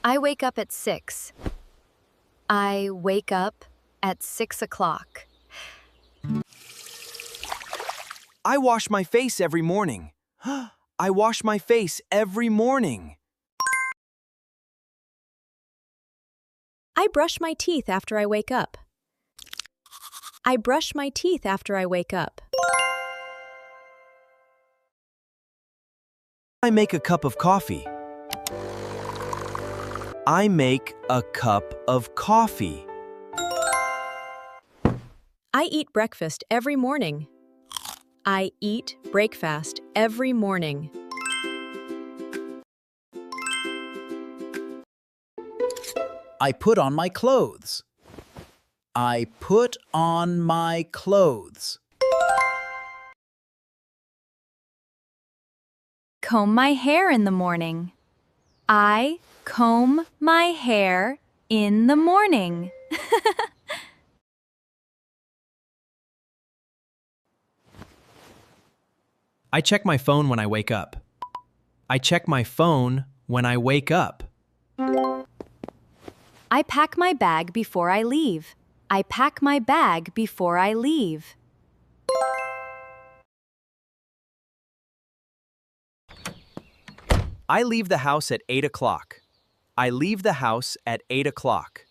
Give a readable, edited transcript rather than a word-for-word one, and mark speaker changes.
Speaker 1: I wake up at 6. I wake up at 6 o'clock.
Speaker 2: I wash my face every morning. I wash my face every morning.
Speaker 3: I brush my teeth after I wake up. I brush my teeth after I wake up.
Speaker 2: I make a cup of coffee. I make a cup of coffee.
Speaker 3: I eat breakfast every morning. I eat breakfast every morning.
Speaker 4: I put on my clothes. I put on my clothes.
Speaker 1: Comb my hair in the morning. I comb my hair in the morning.
Speaker 5: I check my phone when I wake up. I check my phone when I wake up.
Speaker 1: I pack my bag before I leave. I pack my bag before I leave.
Speaker 2: I leave the house at 8 o'clock. I leave the house at 8 o'clock.